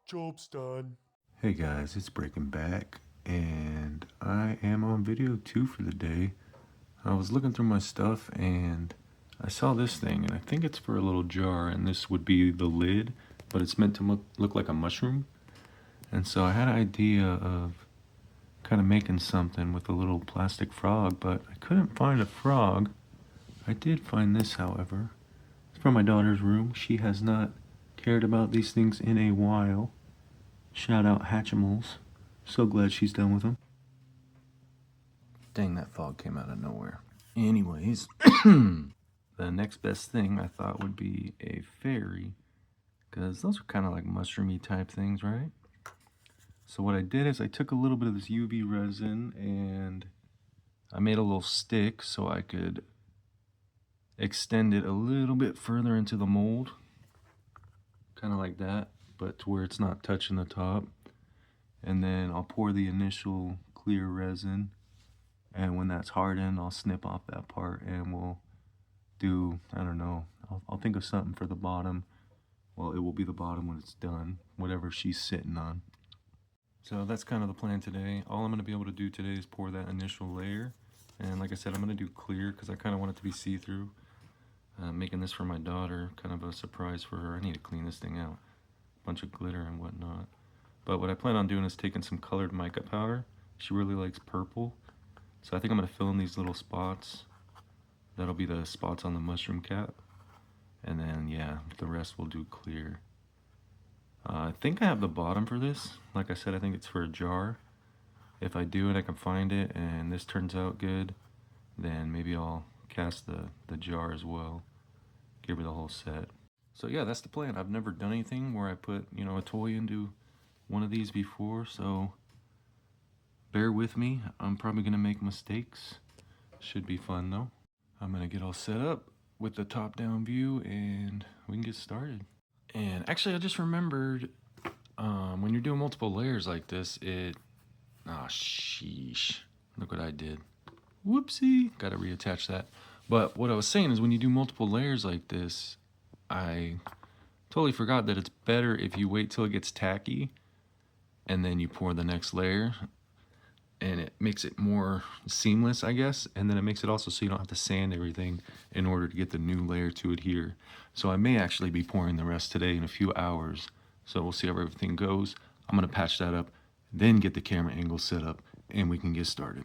Job's done. Hey guys, it's Breaking Back, and I am on video too for the day. I was looking through my stuff and I saw this thing, and I think it's for a little jar, and this would be the lid, but it's meant to look like a mushroom. And so I had an idea of kind of making something with a little plastic frog, but I couldn't find a frog. I did find this, however. It's from my daughter's room. She has not cared about these things in a while. Shout out Hatchimals. So glad she's done with them. Dang, that fog came out of nowhere. Anyways, the next best thing I thought would be a fairy, because those are kind of like mushroomy type things, right? So what I did is I took a little bit of this UV resin and I made a little stick so I could extend it a little bit further into the mold, kind of like that, but to where it's not touching the top. And then I'll pour the initial clear resin, and when that's hardened, I'll snip off that part and we'll do, I don't know, I'll think of something for the bottom. Well, it will be the bottom when it's done, whatever she's sitting on. So that's kind of the plan today. All I'm going to be able to do today is pour that initial layer. And like I said, I'm going to do clear because I kind of want it to be see-through. Making this for my daughter, kind of a surprise for her. I need to clean this thing out. Bunch of glitter and whatnot. But what I plan on doing is taking some colored mica powder. She really likes purple. So I think I'm going to fill in these little spots. That'll be the spots on the mushroom cap. And then, yeah, the rest we'll do clear. I think I have the bottom for this. Like I said, I think it's for a jar. If I do it, I can find it, and this turns out good, then maybe I'll cast the jar as well. Give her the whole set. So yeah, that's the plan. I've never done anything where I put, a toy into one of these before, so bear with me. I'm probably gonna make mistakes. Should be fun though. I'm gonna get all set up with the top-down view and we can get started. And actually, I just remembered, when you're doing multiple layers like this, sheesh, look what I did. Whoopsie, gotta reattach that. But what I was saying is when you do multiple layers like this, I totally forgot that it's better if you wait till it gets tacky and then you pour the next layer, and it makes it more seamless, I guess. And then it makes it also so you don't have to sand everything in order to get the new layer to adhere. So I may actually be pouring the rest today in a few hours. So we'll see how everything goes. I'm gonna patch that up, then get the camera angle set up, and we can get started.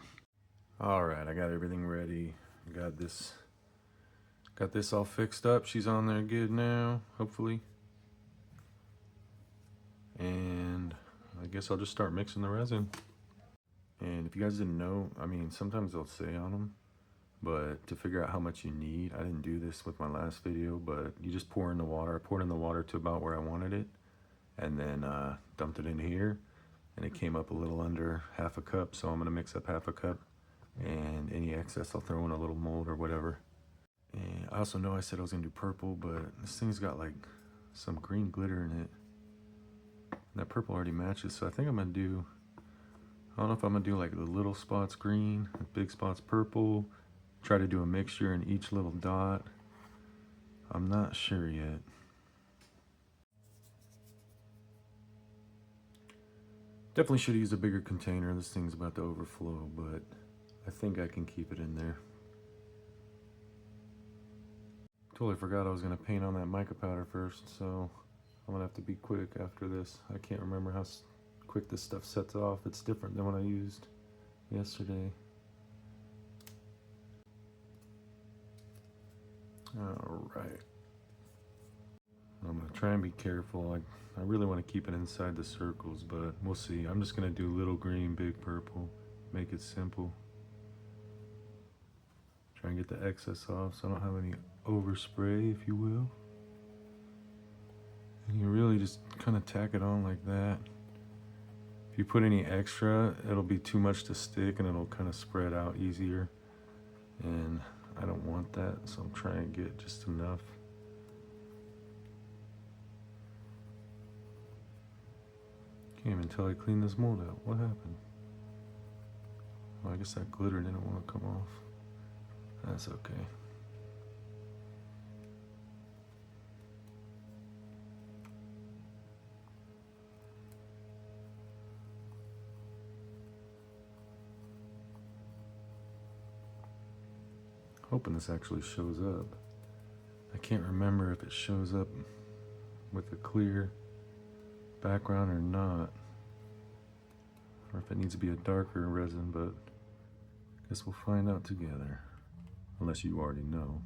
All right, I got everything ready. Got this all fixed up. She's on there good now, hopefully. And I guess I'll just start mixing the resin. And if you guys didn't know, I mean, sometimes they'll say on them, but to figure out how much you need, I didn't do this with my last video, but you just pour in the water. I poured in the water to about where I wanted it, and then dumped it in here, and it came up a little under half a cup, so I'm gonna mix up half a cup, and any excess I'll throw in a little mold or whatever. And I also know I said I was gonna do purple, but this thing's got like some green glitter in it. And that purple already matches, so I think I'm gonna do, I don't know if I'm gonna do like the little spots green, the big spots purple, try to do a mixture in each little dot. I'm not sure yet. Definitely should have used a bigger container. This thing's about to overflow, but I think I can keep it in there. Totally forgot I was gonna paint on that mica powder first, so I'm gonna have to be quick after this. I can't remember how quick this stuff sets off. It's different than what I used yesterday. All right. I'm gonna try and be careful. I really want to keep it inside the circles, but we'll see. I'm just gonna do little green, big purple, make it simple. Try and get the excess off so I don't have any overspray, if you will. And you really just kind of tack it on like that. If you put any extra, it'll be too much to stick and it'll kind of spread out easier. And I don't want that, so I'm trying to get just enough. Can't even tell I cleaned this mold out. What happened? Well, I guess that glitter didn't want to come off. That's okay. hoping this actually shows up. I can't remember if it shows up with a clear background or not, or if it needs to be a darker resin, but I guess we'll find out together, unless you already know.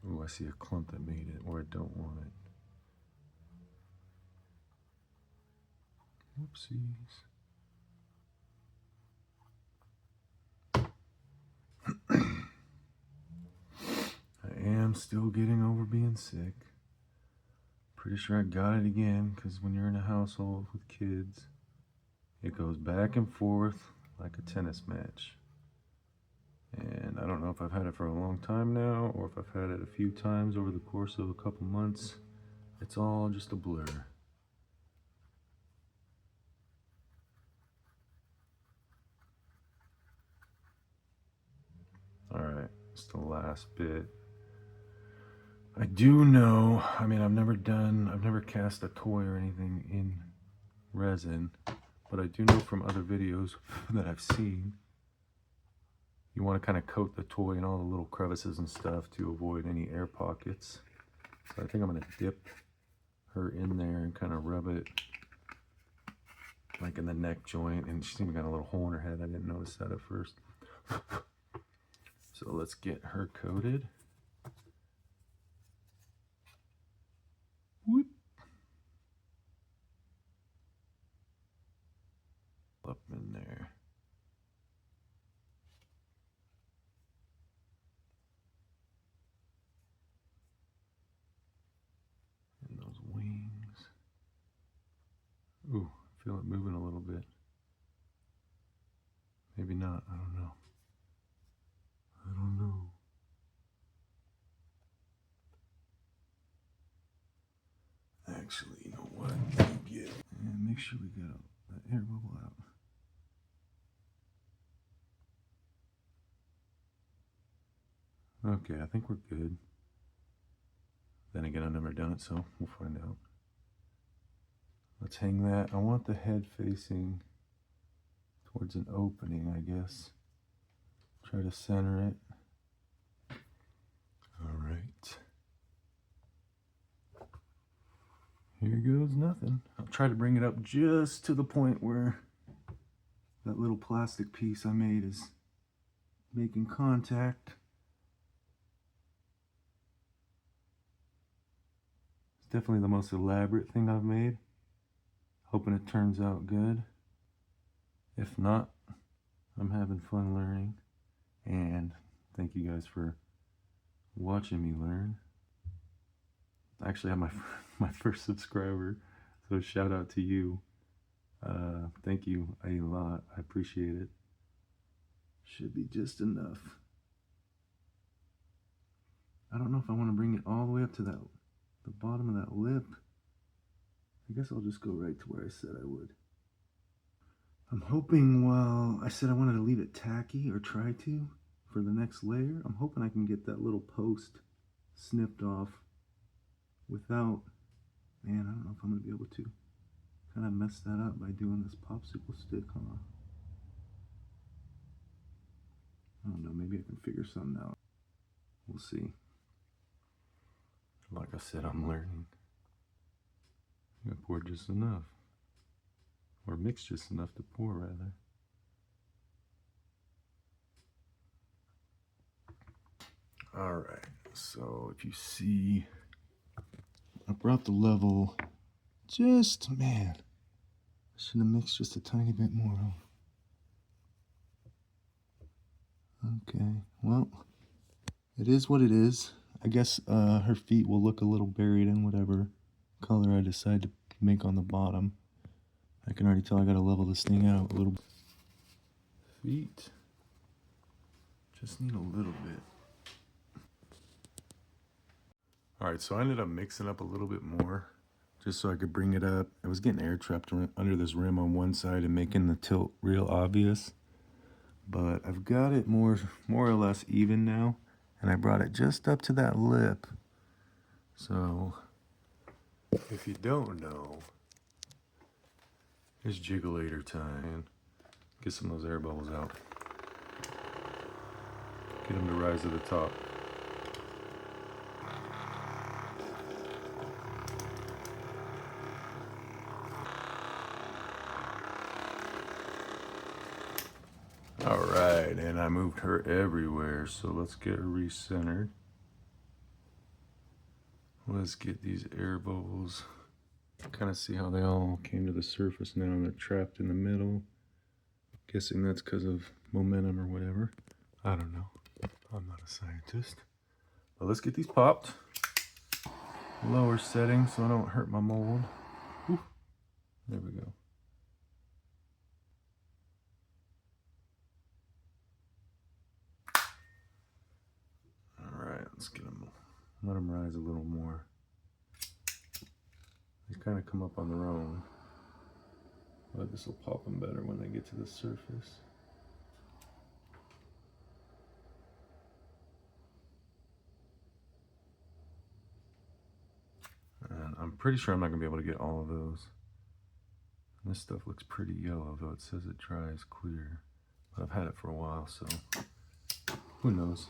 Ooh, I see a clump that made it, or I don't want it. Whoopsies. I am still getting over being sick. Pretty sure I got it again, because when you're in a household with kids, it goes back and forth like a tennis match. And I don't know if I've had it for a long time now, or if I've had it a few times over the course of a couple months. It's all just a blur. Alright, it's the last bit. I do know, I mean, I've never cast a toy or anything in resin, but I do know from other videos that I've seen, you want to kind of coat the toy in all the little crevices and stuff to avoid any air pockets. So I think I'm going to dip her in there and kind of rub it like in the neck joint, and she's even got a little hole in her head. I didn't notice that at first. So let's get her coated. Whoop. Up in there. And those wings. Ooh, I feel it moving a little bit. Maybe not, I don't know. I don't know. Actually, you know what? Get and make sure we get that air bubble out. Okay, I think we're good. Then again, I've never done it, so we'll find out. Let's hang that. I want the head facing towards an opening, I guess. Try to center it. All right. Here goes nothing. I'll try to bring it up just to the point where that little plastic piece I made is making contact. It's definitely the most elaborate thing I've made. Hoping it turns out good. If not, I'm having fun learning. And thank you guys for watching me learn. I actually have my first subscriber, so shout out to you. Thank you a lot. I appreciate it. Should be just enough. I don't know if I want to bring it all the way up to the bottom of that lip. I guess I'll just go right to where I said I would. I'm hoping, well, I said I wanted to leave it tacky, or try to, for the next layer. I'm hoping I can get that little post snipped off without, man, I don't know if I'm going to be able to. Kind of mess that up by doing this popsicle stick, huh? I don't know, maybe I can figure something out. We'll see. Like I said, I'm learning. I poured just enough. Or mix just enough to pour, rather. Alright, so if you see, I brought the level just, man, I should have mixed just a tiny bit more. Okay, well, it is what it is. I guess her feet will look a little buried in whatever color I decide to make on the bottom. I can already tell I gotta level this thing out a little bit. Feet just need a little bit. Alright, so I ended up mixing up a little bit more just so I could bring it up. I was getting air trapped under this rim on one side and making the tilt real obvious. But I've got it more or less even now, and I brought it just up to that lip. So if you don't know, It's jiggulator time. Get some of those air bubbles out. Get them to rise to the top. All right, and I moved her everywhere, so let's get her recentered. Let's get these air bubbles. Kind of see how they all came to the surface now and they're trapped in the middle. Guessing that's because of momentum or whatever. I don't know. I'm not a scientist. But let's get these popped. Lower setting so I don't hurt my mold. Ooh, there we go. All right, let's get them. Let them rise a little more. They kind of come up on their own, but this will pop them better when they get to the surface. And I'm pretty sure I'm not gonna be able to get all of those. And this stuff looks pretty yellow, though it says it dries clear. But I've had it for a while, so who knows?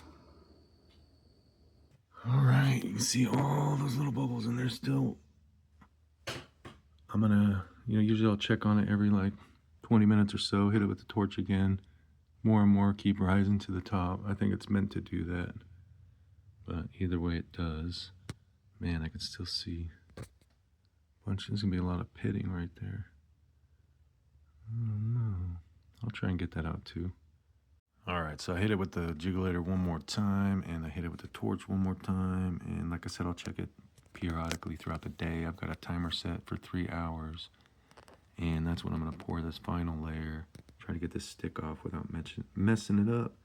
All right, you can see all those little bubbles and they're still. I'm gonna, usually I'll check on it every like 20 minutes or so, hit it with the torch again, more and more, keep rising to the top. I think it's meant to do that, but either way it does. Man, I can still see a bunch. There's gonna be a lot of pitting right there. Oh no, I'll try and get that out too. All right, so I hit it with the jiggulator one more time, and I hit it with the torch one more time, and like I said, I'll check it periodically throughout the day. I've got a timer set for 3 hours, and that's when I'm gonna pour this final layer. Try to get this stick off without messing it up.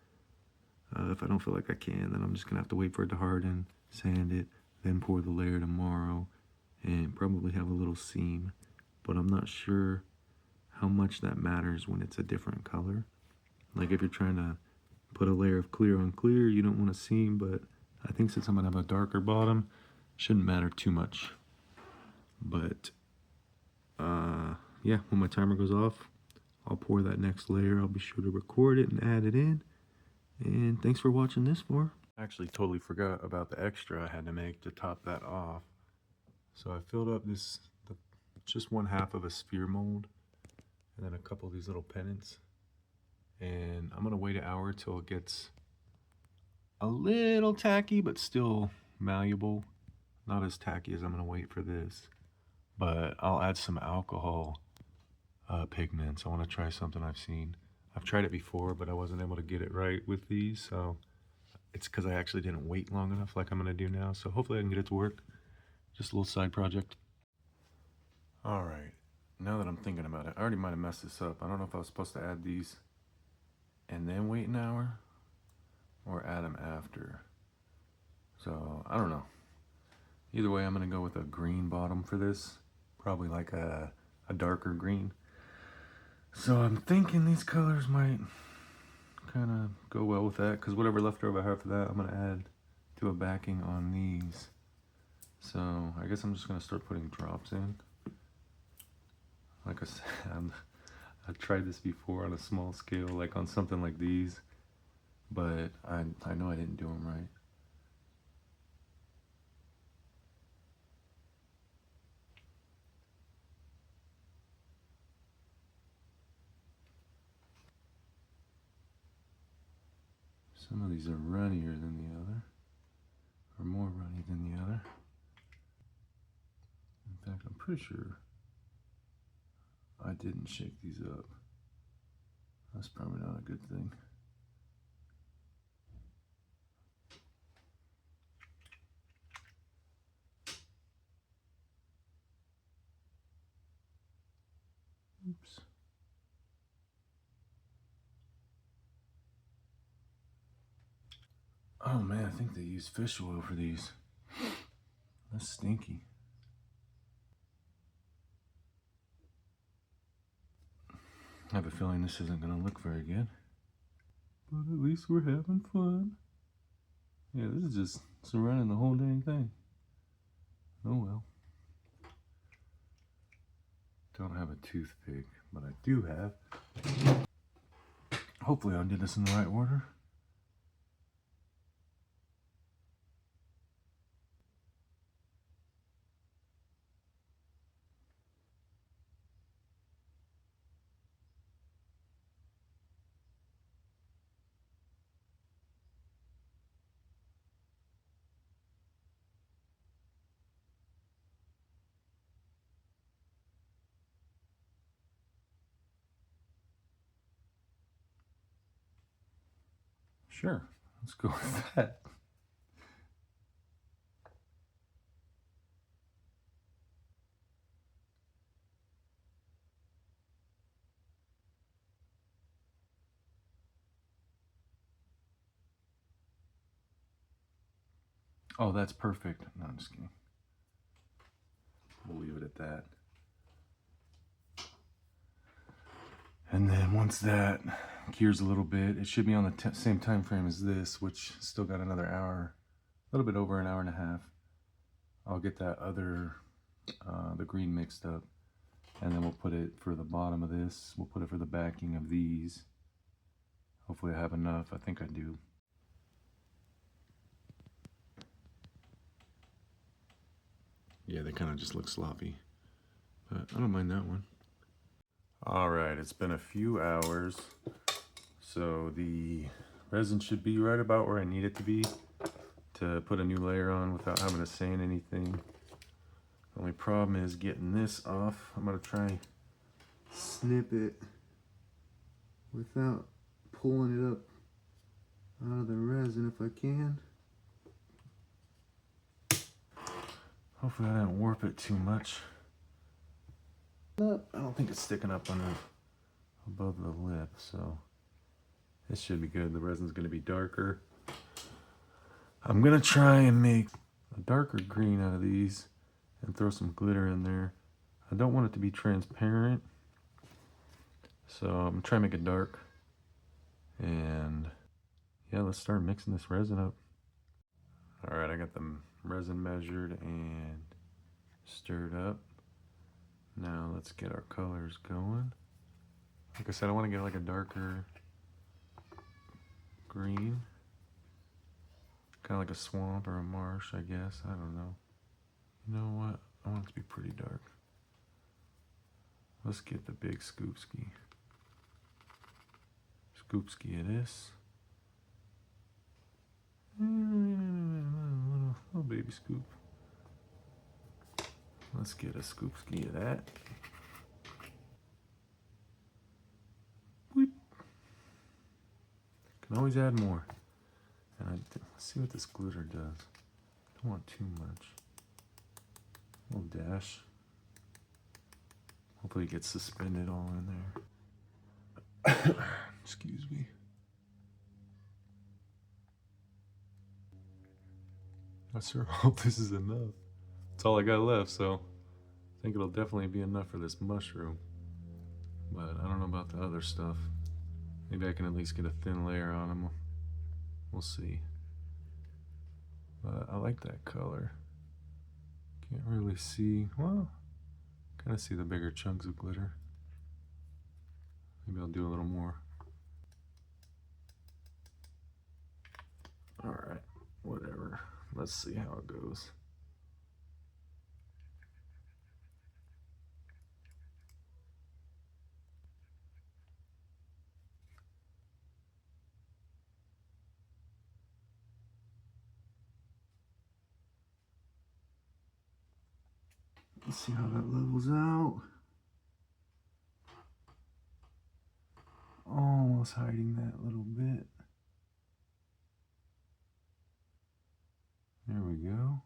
If I don't feel like I can, then I'm just gonna have to wait for it to harden, sand it, then pour the layer tomorrow, and probably have a little seam, but I'm not sure how much that matters when it's a different color. Like if you're trying to put a layer of clear on clear, you don't want a seam, but I think since I'm gonna have a darker bottom, shouldn't matter too much. But yeah, when my timer goes off, I'll pour that next layer. I'll be sure to record it and add it in. And thanks for watching this for. I actually totally forgot about the extra I had to make to top that off. So I filled up just 1/2 of a sphere mold and then a couple of these little pennants. And I'm gonna wait an hour till it gets a little tacky, but still malleable. Not as tacky as I'm gonna wait for this. But I'll add some alcohol pigments. I wanna try something I've seen. I've tried it before, but I wasn't able to get it right with these, so it's because I actually didn't wait long enough like I'm gonna do now. So hopefully I can get it to work. Just a little side project. All right, now that I'm thinking about it, I already might have messed this up. I don't know if I was supposed to add these and then wait an hour or add them after. So I don't know. Either way, I'm gonna go with a green bottom for this. Probably like a darker green. So I'm thinking these colors might kind of go well with that, because whatever leftover I have for that, I'm gonna add to a backing on these. So I guess I'm just gonna start putting drops in. Like I said, I've tried this before on a small scale, like on something like these, but I know I didn't do them right. Some of these are runnier than the other, or more runny than the other. In fact, I'm pretty sure I didn't shake these up. That's probably not a good thing. Oops. Oh man, I think they use fish oil for these. That's stinky. I have a feeling this isn't gonna look very good. But at least we're having fun. Yeah, this is just surrounding the whole dang thing. Oh well. Don't have a toothpick, but I do have. Hopefully I did this in the right order. Sure, let's go with that. Oh, that's perfect. No, I'm just kidding. We'll leave it at that. And then once that cures a little bit, it should be on the same time frame as this, which still got another hour, a little bit over an hour and a half. I'll get that other, the green mixed up, and then we'll put it for the bottom of this. We'll put it for the backing of these. Hopefully I have enough. I think I do. Yeah, they kind of just look sloppy, but I don't mind that one. All right, it's been a few hours, so the resin should be right about where I need it to be to put a new layer on without having to sand anything. The only problem is getting this off. I'm gonna try snip it without pulling it up out of the resin if I can. Hopefully I didn't warp it too much. I don't think it's sticking up on above the lip, so this should be good. The resin's gonna be darker. I'm gonna try and make a darker green out of these and throw some glitter in there. I don't want it to be transparent, so I'm gonna try and make it dark. And yeah, let's start mixing this resin up. All right, I got the resin measured and stirred up. Now let's get our colors going. Like I said, I want to get like a darker green. Kind of like a swamp or a marsh, I guess. I don't know. You know what? I want it to be pretty dark. Let's get the big scoopski. Scoopski it is. Little baby scoop. Let's get a scoopski of that. Whoop. Can always add more. And let's see what this glitter does. Don't want too much. A little dash. Hopefully it gets suspended all in there. Excuse me. I sure hope this is enough. That's all I got left, so I think it'll definitely be enough for this mushroom. But I don't know about the other stuff. Maybe I can at least get a thin layer on them. We'll see. But I like that color. Can't really see, well, kind of see the bigger chunks of glitter. Maybe I'll do a little more. All right, whatever. Let's see how it goes. Let's see how that levels out. Almost hiding that little bit. There we go.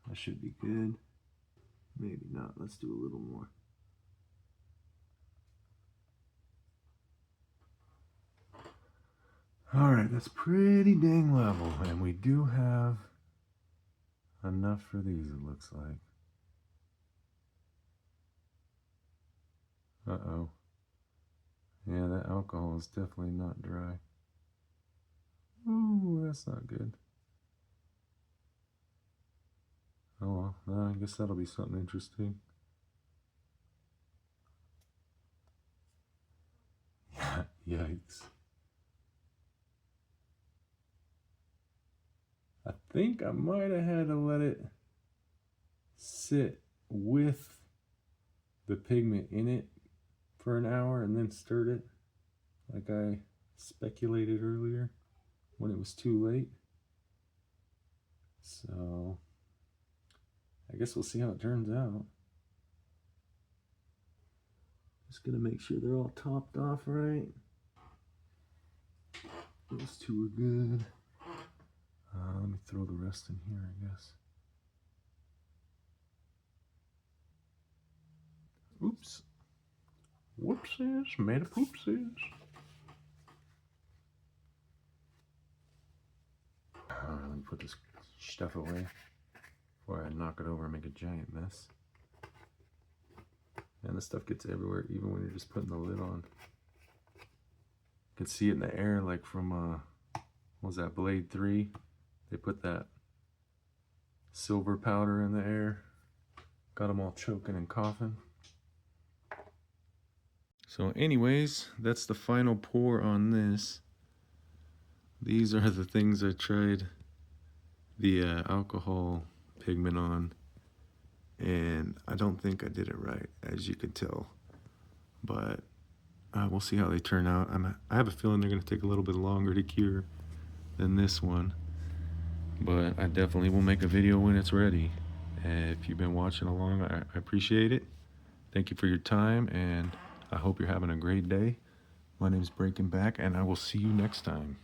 That should be good. Maybe not. Let's do a little more. All right, that's pretty dang level, and we do have enough for these, it looks like. Uh-oh. Yeah, that alcohol is definitely not dry. Ooh, that's not good. Oh well, I guess that'll be something interesting. Yikes. I think I might have had to let it sit with the pigment in it for an hour and then stirred it like I speculated earlier when it was too late. So I guess we'll see how it turns out. Just gonna make sure they're all topped off right. Those two are good. Let me throw the rest in here, I guess. Oops. Whoopsies, made a poopsies. Alright, let me put this stuff away before I knock it over and make a giant mess. And this stuff gets everywhere, even when you're just putting the lid on. You can see it in the air, like from, what was that, Blade 3? They put that silver powder in the air. Got them all choking and coughing. So anyways, that's the final pour on this. These are the things I tried the alcohol pigment on, and I don't think I did it right, as you can tell, but we'll see how they turn out. I have a feeling they're going to take a little bit longer to cure than this one, but I definitely will make a video when it's ready. And if you've been watching along, I appreciate it. Thank you for your time, and I hope you're having a great day. My name is Breaking Back, and I will see you next time.